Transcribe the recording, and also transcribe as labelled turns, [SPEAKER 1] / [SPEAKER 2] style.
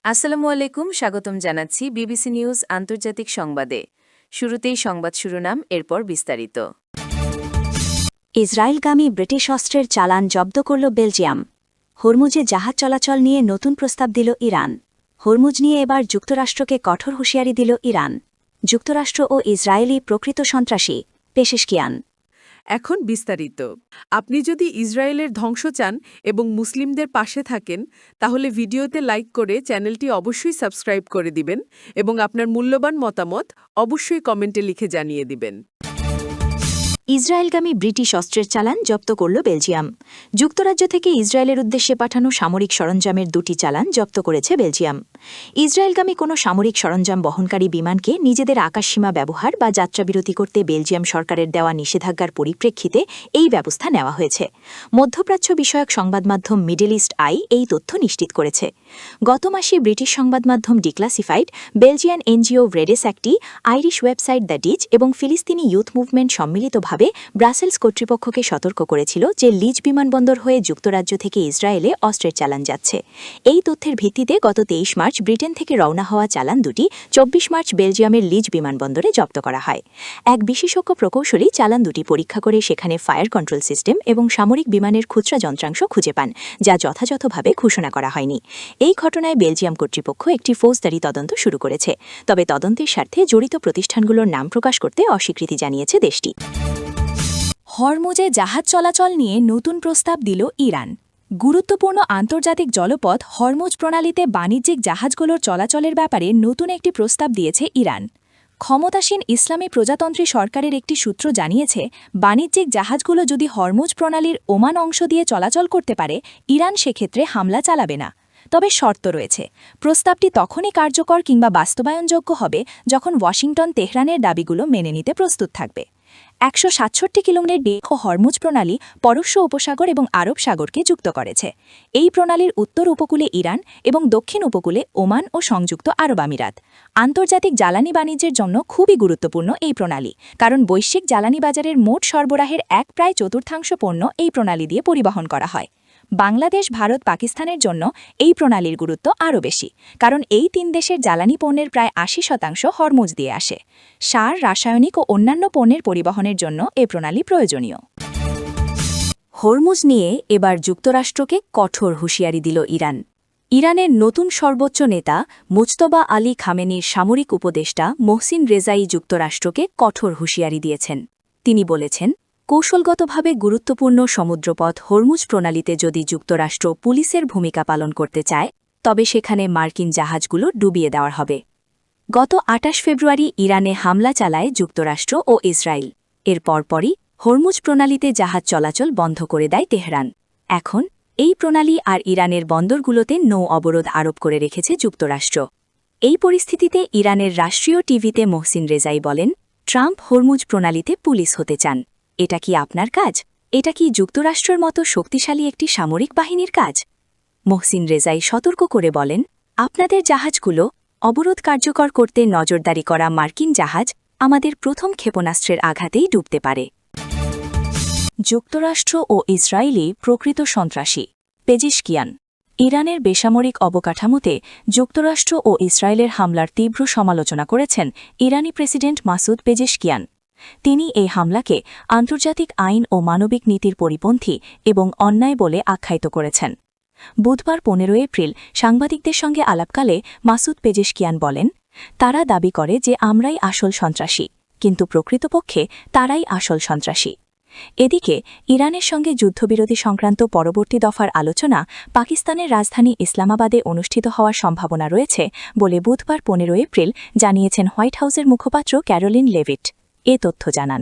[SPEAKER 1] আসসালামু আলাইকুম, স্বাগতম জানাচ্ছি বিবিসি নিউজ আন্তর্জাতিক সংবাদে। শুরুতেই সংবাদ শিরোনাম, এরপর বিস্তারিত।
[SPEAKER 2] ইসরায়েলগামী ব্রিটিশ অস্ত্রের চালান জব্দ করল বেলজিয়াম। হরমুজে জাহাজ চলাচল নিয়ে নতুন প্রস্তাব দিল ইরান। হরমুজ নিয়ে এবার যুক্তরাষ্ট্রকে কঠোর হুঁশিয়ারি দিল ইরান। যুক্তরাষ্ট্র ও ইসরায়েলি প্রকৃত সন্ত্রাসী, পেশেশকিয়ান।
[SPEAKER 3] এখন বিস্তারিত। আপনি যদি ইসরায়েলের ধ্বংস চান এবং মুসলিমদের পাশে থাকেন, তাহলে ভিডিওতে লাইক করে চ্যানেলটি অবশ্যই সাবস্ক্রাইব করে দিবেন এবং আপনার মূল্যবান মতামত অবশ্যই কমেন্টে লিখে জানিয়ে দিবেন।
[SPEAKER 2] ইসরায়েলগামী ব্রিটিশ অস্ত্রের চালান জব্দ করল বেলজিয়াম। যুক্তরাজ্য থেকে ইসরায়েলের উদ্দেশ্যে পাঠানো সামরিক সরঞ্জামের দুটি চালান জব্দ করেছে বেলজিয়াম। ইসরায়েলগামী কোনো সামরিক সরঞ্জাম বহনকারী বিমানকে নিজেদের আকাশসীমা ব্যবহার বা যাত্রাবিরতি করতে বেলজিয়াম সরকারের দেওয়া নিষেধাজ্ঞার পরিপ্রেক্ষিতে এই ব্যবস্থা নেওয়া হয়েছে। মধ্যপ্রাচ্য বিষয়ক সংবাদমাধ্যম মিডল ইস্ট আই এই তথ্য নিশ্চিত করেছে। গত মাসে ব্রিটিশ সংবাদমাধ্যম ডিক্লাসিফাইড, বেলজিয়ান এনজিও ভ্রেডেস একটি, আইরিশ ওয়েবসাইট দ্য ডিচ এবং ফিলিস্তিনি ইউথ মুভমেন্ট সম্মিলিতভাবে ব্রাসেলস কর্তৃপক্ষকে সতর্ক করেছিল যে লিজ বিমানবন্দর হয়ে যুক্তরাজ্য থেকে ইসরায়েলে অস্ত্রের চালান যাচ্ছে। এই তথ্যের ভিত্তিতে গত 23 মার্চ ব্রিটেন থেকে রওনা হওয়া চালান দুটি 24 মার্চ বেলজিয়ামের লিজ বিমানবন্দরে জব্দ করা হয়। এক বিশেষজ্ঞ প্রকৌশলী চালান দুটি পরীক্ষা করে সেখানে ফায়ার কন্ট্রোল সিস্টেম এবং সামরিক বিমানের খুচরা যন্ত্রাংশ খুঁজে পান, যা যথাযথভাবে ঘোষণা করা হয়নি। এই ঘটনায় বেলজিয়াম কর্তৃপক্ষ একটি ফৌজদারি তদন্ত শুরু করেছে, তবে তদন্তের স্বার্থে জড়িত প্রতিষ্ঠানগুলোর নাম প্রকাশ করতে অস্বীকৃতি জানিয়েছে দেশটি। হরমুজে জাহাজ চলাচল নিয়ে নতুন প্রস্তাব দিল ইরান। গুরুত্বপূর্ণ আন্তর্জাতিক জলপথ হরমুজ প্রণালীতে বাণিজ্যিক জাহাজগুলোর চলাচলের ব্যাপারে নতুন একটি প্রস্তাব দিয়েছে ইরান। ক্ষমতাসীন ইসলামী প্রজাতন্ত্রী সরকারের একটি সূত্র জানিয়েছে, বাণিজ্যিক জাহাজগুলো যদি হরমুজ প্রণালীর ওমান অংশ দিয়ে চলাচল করতে পারে, ইরান সেক্ষেত্রে হামলা চালাবে না। তবে শর্ত রয়েছে। প্রস্তাবটি তখনই কার্যকর কিংবা বাস্তবায়নযোগ্য হবে যখন ওয়াশিংটন তেহরানের দাবিগুলো মেনে নিতে প্রস্তুত থাকবে। 167 কিলোমিটার দীর্ঘ হরমুজ প্রণালী পরস্য উপসাগর এবং আরব সাগরকে যুক্ত করেছে। এই প্রণালীর উত্তর উপকূলে ইরান এবং দক্ষিণ উপকূলে ওমান ও সংযুক্ত আরব আমিরাত। আন্তর্জাতিক জ্বালানি বাণিজ্যের জন্য খুবই গুরুত্বপূর্ণ এই প্রণালী, কারণ বৈশ্বিক জ্বালানি বাজারের মোট সরবরাহের প্রায় চতুর্থাংশ পণ্য এই প্রণালী দিয়ে পরিবহন করা হয়। বাংলাদেশ, ভারত, পাকিস্তানের জন্য এই প্রণালীর গুরুত্ব আরও বেশি, কারণ এই তিন দেশের জ্বালানি পণ্যের প্রায় 80% হরমুজ দিয়ে আসে। সার, রাসায়নিক ও অন্যান্য পণ্যের পরিবহনের জন্য এ প্রণালী প্রয়োজনীয়। হরমুজ নিয়ে এবার যুক্তরাষ্ট্রকে কঠোর হুঁশিয়ারি দিল ইরান। ইরানের নতুন সর্বোচ্চ নেতা মুজতবা আলী খামেনির সামরিক উপদেষ্টা মোহসিন রেজাই যুক্তরাষ্ট্রকে কঠোর হুঁশিয়ারি দিয়েছেন। তিনি বলেছেন, কৌশলগতভাবে গুরুত্বপূর্ণ সমুদ্রপথ হরমুজ প্রণালীতে যদি যুক্তরাষ্ট্র পুলিশের ভূমিকা পালন করতে চায়, তবে সেখানে মার্কিন জাহাজগুলো ডুবিয়ে দেওয়া হবে। গত 28 ফেব্রুয়ারি ইরানে হামলা চালায় যুক্তরাষ্ট্র ও ইসরায়েল। এর পরপরই হরমুজ প্রণালীতে জাহাজ চলাচল বন্ধ করে দেয় তেহরান। এখন এই প্রণালী আর ইরানের বন্দরগুলোতে নৌ অবরোধ আরোপ করে রেখেছে যুক্তরাষ্ট্র। এই পরিস্থিতিতে ইরানের রাষ্ট্রীয় টিভিতে মোহসিন রেজাই বলেন, ট্রাম্প হরমুজ প্রণালীতে পুলিশ হতে চান। এটা কি আপনার কাজ? এটা কি যুক্তরাষ্ট্রের মতো শক্তিশালী একটি সামরিক বাহিনীর কাজ? মোহসিন রেজাই সতর্ক করে বলেন, আপনাদের জাহাজগুলো অবরোধ কার্যকর করতে নজরদারি করা মার্কিন জাহাজ আমাদের প্রথম ক্ষেপণাস্ত্রের আঘাতেই ডুবতে পারে। যুক্তরাষ্ট্র ও ইসরায়েলি প্রকৃত সন্ত্রাসী, পেজেশকিয়ান। ইরানের বেসামরিক অবকাঠামোতে যুক্তরাষ্ট্র ও ইসরায়েলের হামলার তীব্র সমালোচনা করেছেন ইরানি প্রেসিডেন্ট মাসুদ পেজেশকিয়ান। তিনি এই হামলাকে আন্তর্জাতিক আইন ও মানবিক নীতির পরিপন্থী এবং অন্যায় বলে আখ্যায়িত করেছেন। বুধবার 15 এপ্রিল সাংবাদিকদের সঙ্গে আলাপকালে মাসুদ পেজেশকিয়ান বলেন, তারা দাবি করে যে আমরাই আসল সন্ত্রাসী, কিন্তু প্রকৃতপক্ষে তারাই আসল সন্ত্রাসী। এদিকে ইরানের সঙ্গে যুদ্ধবিরতি সংক্রান্ত পরবর্তী দফার আলোচনা পাকিস্তানের রাজধানী ইসলামাবাদে অনুষ্ঠিত হওয়ার সম্ভাবনা রয়েছে বলে বুধবার 15 এপ্রিল জানিয়েছেন হোয়াইট হাউসের মুখপাত্র ক্যারোলিন লেভিট। এ তথ্য জানান।